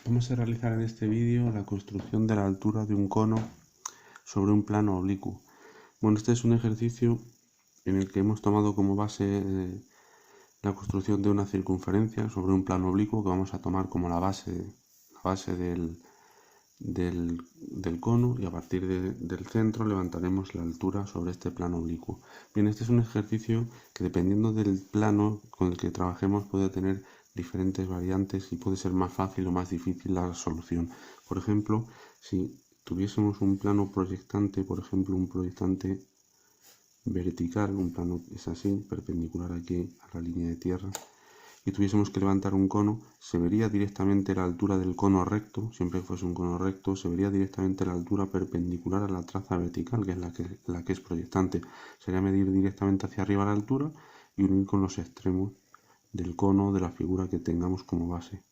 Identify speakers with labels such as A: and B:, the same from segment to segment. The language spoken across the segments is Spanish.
A: Vamos a realizar en este vídeo la construcción de la altura de un cono sobre un plano oblicuo. Bueno, este es un ejercicio en el que hemos tomado como base la construcción de una circunferencia sobre un plano oblicuo que vamos a tomar como la base del cono, y a partir del centro levantaremos la altura sobre este plano oblicuo. Bien, este es un ejercicio que, dependiendo del plano con el que trabajemos, puede tener diferentes variantes y puede ser más fácil o más difícil la solución. Por ejemplo, si tuviésemos un plano proyectante, por ejemplo un proyectante vertical, un plano es así, perpendicular aquí a la línea de tierra, y tuviésemos que levantar un cono, se vería directamente la altura del cono recto, siempre que fuese un cono recto, se vería directamente la altura perpendicular a la traza vertical, que es la que es proyectante. Sería medir directamente hacia arriba la altura y unir con los extremos del cono de la figura que tengamos como base.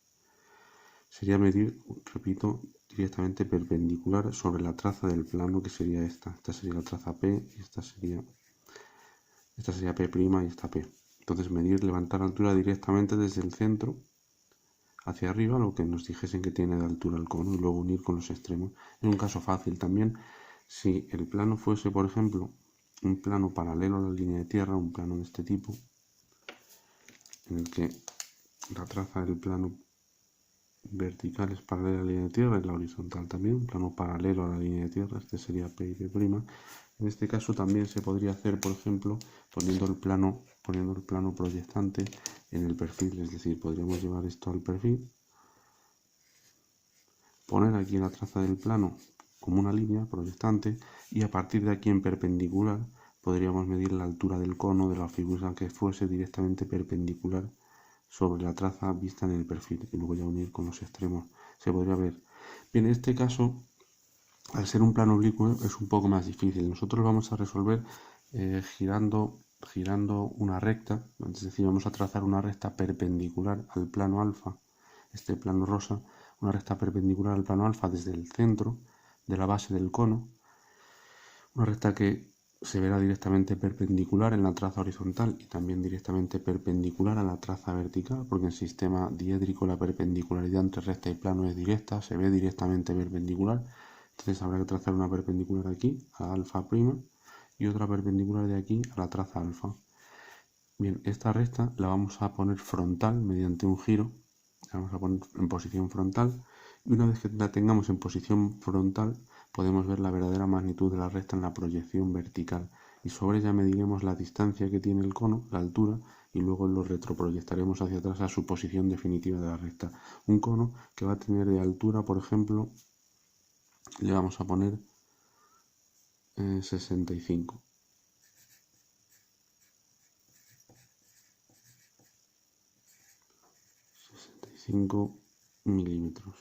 A: Sería medir, repito, directamente perpendicular sobre la traza del plano, que sería esta. Esta sería la traza P y esta sería P' y esta P. Entonces medir, levantar altura directamente desde el centro hacia arriba, lo que nos dijesen que tiene de altura el cono, y luego unir con los extremos. Es un caso fácil también. Si el plano fuese, por ejemplo, un plano paralelo a la línea de tierra, un plano de este tipo, en el que la traza del plano vertical es paralela a la línea de tierra y la horizontal también, un plano paralelo a la línea de tierra, este sería P y P'. En este caso también se podría hacer, por ejemplo, poniendo el plano proyectante en el perfil, es decir, podríamos llevar esto al perfil, poner aquí la traza del plano como una línea proyectante, y a partir de aquí en perpendicular podríamos medir la altura del cono de la figura que fuese directamente perpendicular sobre la traza vista en el perfil, y luego ya unir con los extremos. Se podría ver. Bien, en este caso, al ser un plano oblicuo, es un poco más difícil. Nosotros vamos a resolver girando una recta, es decir, vamos a trazar una recta perpendicular al plano alfa, este plano rosa, una recta perpendicular al plano alfa desde el centro de la base del cono, una recta que se verá directamente perpendicular en la traza horizontal y también directamente perpendicular a la traza vertical, porque en sistema diédrico la perpendicularidad entre recta y plano es directa, se ve directamente perpendicular. Entonces habrá que trazar una perpendicular aquí a alfa prima y otra perpendicular de aquí a la traza alfa. Bien, esta recta la vamos a poner frontal mediante un giro, la vamos a poner en posición frontal, y una vez que la tengamos en posición frontal podemos ver la verdadera magnitud de la recta en la proyección vertical, y sobre ella mediremos la distancia que tiene el cono, la altura, y luego lo retroproyectaremos hacia atrás a su posición definitiva de la recta. Un cono que va a tener de altura, por ejemplo, le vamos a poner 65. 65 milímetros.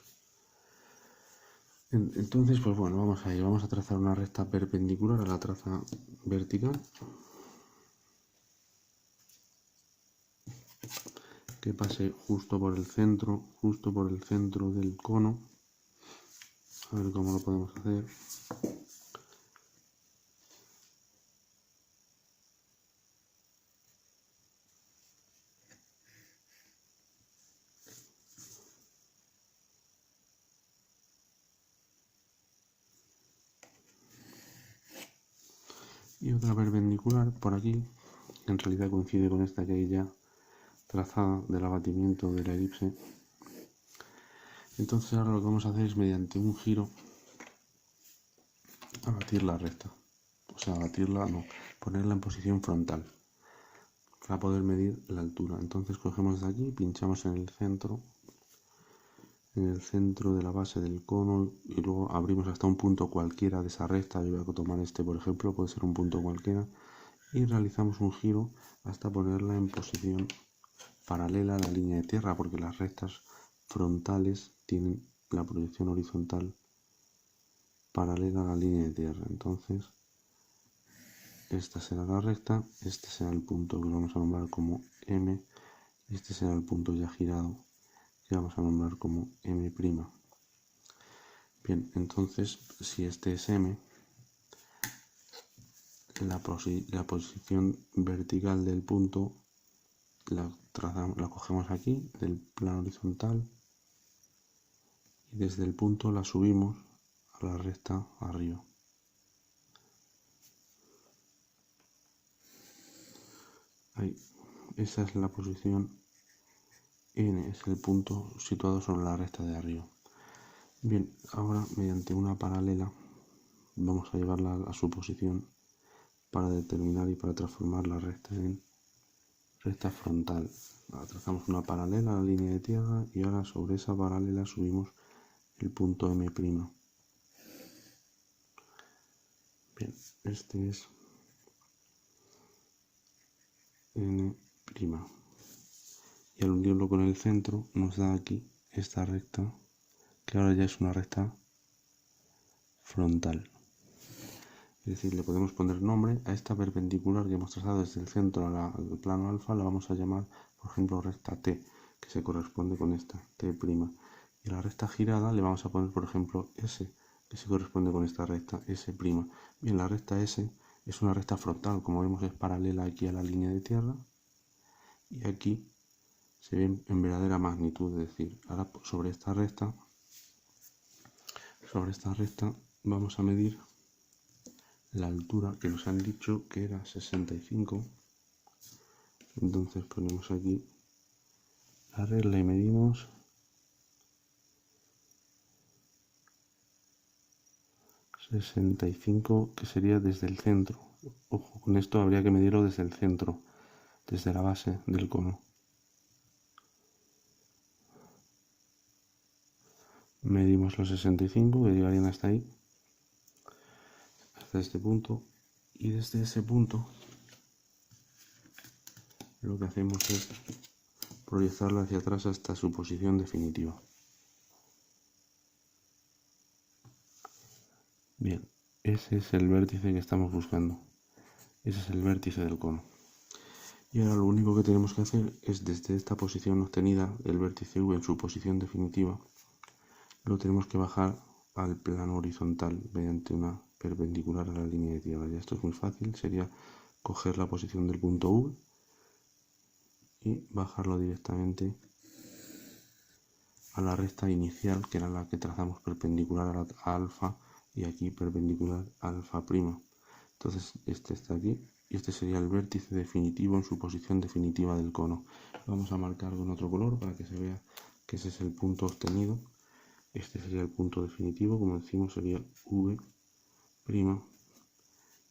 A: Entonces, pues bueno, vamos a ir. Vamos a trazar una recta perpendicular a la traza vertical, que pase justo por el centro del cono. A ver cómo lo podemos hacer. Y otra perpendicular por aquí, que en realidad coincide con esta que hay ya trazada del abatimiento de la elipse. Entonces ahora lo que vamos a hacer es, mediante un giro, abatir la recta. O sea, ponerla en posición frontal para poder medir la altura. Entonces cogemos de aquí, pinchamos en el centro de la base del cono, y luego abrimos hasta un punto cualquiera de esa recta. Yo voy a tomar este, por ejemplo, puede ser un punto cualquiera, y realizamos un giro hasta ponerla en posición paralela a la línea de tierra, porque las rectas frontales tienen la proyección horizontal paralela a la línea de tierra. Entonces esta será la recta, este será el punto que vamos a nombrar como M, y este será el punto ya girado que vamos a nombrar como M'. Bien, entonces si este es M, la posición vertical del punto la cogemos aquí del plano horizontal y desde el punto la subimos a la recta arriba. Ahí, esa es la posición N, es el punto situado sobre la recta de arriba. Bien, ahora mediante una paralela vamos a llevarla a su posición para determinar y para transformar la recta en recta frontal. Trazamos una paralela a la línea de tierra y ahora sobre esa paralela subimos el punto M'. Bien, este es N'. Y al unirlo con el centro nos da aquí esta recta, que ahora ya es una recta frontal. Es decir, le podemos poner nombre a esta perpendicular que hemos trazado desde el centro al plano alfa, la vamos a llamar, por ejemplo, recta T, que se corresponde con esta, T'. Y a la recta girada le vamos a poner, por ejemplo, S, que se corresponde con esta recta, S'. Bien, la recta S es una recta frontal, como vemos es paralela aquí a la línea de tierra, y aquí se ve en verdadera magnitud, es decir, ahora sobre esta recta vamos a medir la altura que nos han dicho que era 65. Entonces ponemos aquí la regla y medimos 65, que sería desde el centro. Ojo, con esto habría que medirlo desde el centro, desde la base del cono. Medimos los 65, que llegarían hasta ahí, hasta este punto, y desde ese punto lo que hacemos es proyectarlo hacia atrás hasta su posición definitiva. Bien, ese es el vértice que estamos buscando. Ese es el vértice del cono. Y ahora lo único que tenemos que hacer es, desde esta posición obtenida, el vértice V en su posición definitiva, lo tenemos que bajar al plano horizontal mediante una perpendicular a la línea de tierra. Ya esto es muy fácil, sería coger la posición del punto V y bajarlo directamente a la recta inicial, que era la que trazamos perpendicular a alfa, y aquí perpendicular a alfa'. Entonces este está aquí y este sería el vértice definitivo en su posición definitiva del cono. Lo vamos a marcar con otro color para que se vea que ese es el punto obtenido. Este sería el punto definitivo, como decimos sería V',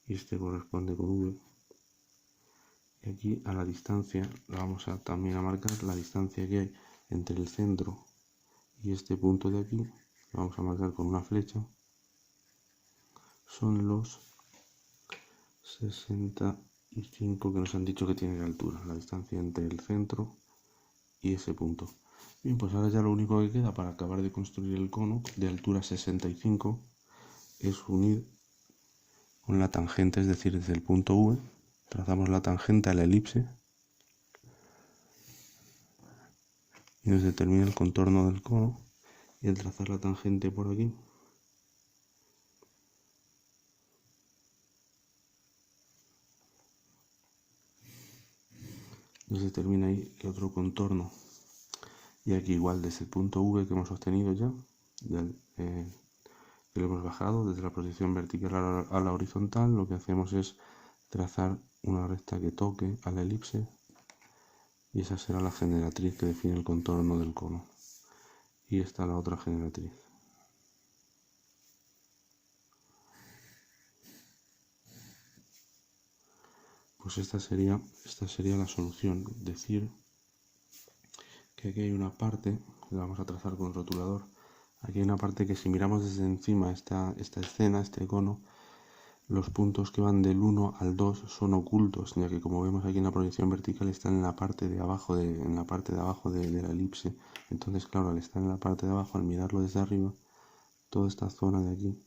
A: y este corresponde con V. Y aquí a la distancia la vamos a también a marcar, la distancia que hay entre el centro y este punto de aquí, lo vamos a marcar con una flecha, son los 65 que nos han dicho que tiene de altura, la distancia entre el centro y ese punto. Bien, pues ahora ya lo único que queda para acabar de construir el cono de altura 65 es unir con la tangente, es decir, desde el punto V trazamos la tangente a la elipse y nos determina el contorno del cono, y al trazar la tangente por aquí nos determina ahí el otro contorno. Y aquí igual desde el punto V que hemos obtenido ya, que lo hemos bajado desde la posición vertical a la horizontal, lo que hacemos es trazar una recta que toque a la elipse, y esa será la generatriz que define el contorno del cono. Y esta la otra generatriz. Pues esta sería la solución. Decir que aquí hay una parte, la vamos a trazar con rotulador. Aquí hay una parte que si miramos desde encima esta escena, este cono, los puntos que van del 1 al 2 son ocultos, ya que como vemos aquí en la proyección vertical están en la parte de abajo de la elipse. Entonces, claro, al estar en la parte de abajo, al mirarlo desde arriba, toda esta zona de aquí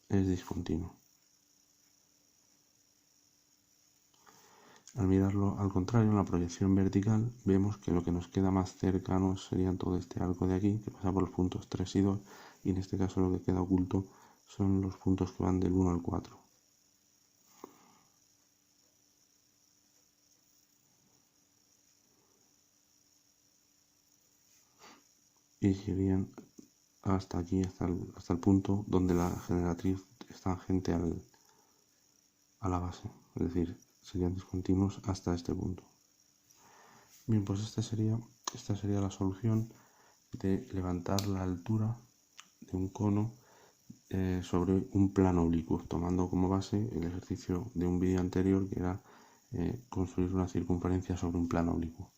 A: es discontinuo. Al mirarlo al contrario, en la proyección vertical, vemos que lo que nos queda más cercano sería todo este arco de aquí, que pasa por los puntos 3 y 2, y en este caso lo que queda oculto son los puntos que van del 1 al 4. y seguirían hasta aquí, hasta el punto donde la generatriz es tangente a la base, es decir, serían discontinuos hasta este punto. Bien, pues esta sería la solución de levantar la altura de un cono sobre un plano oblicuo, tomando como base el ejercicio de un vídeo anterior que era construir una circunferencia sobre un plano oblicuo.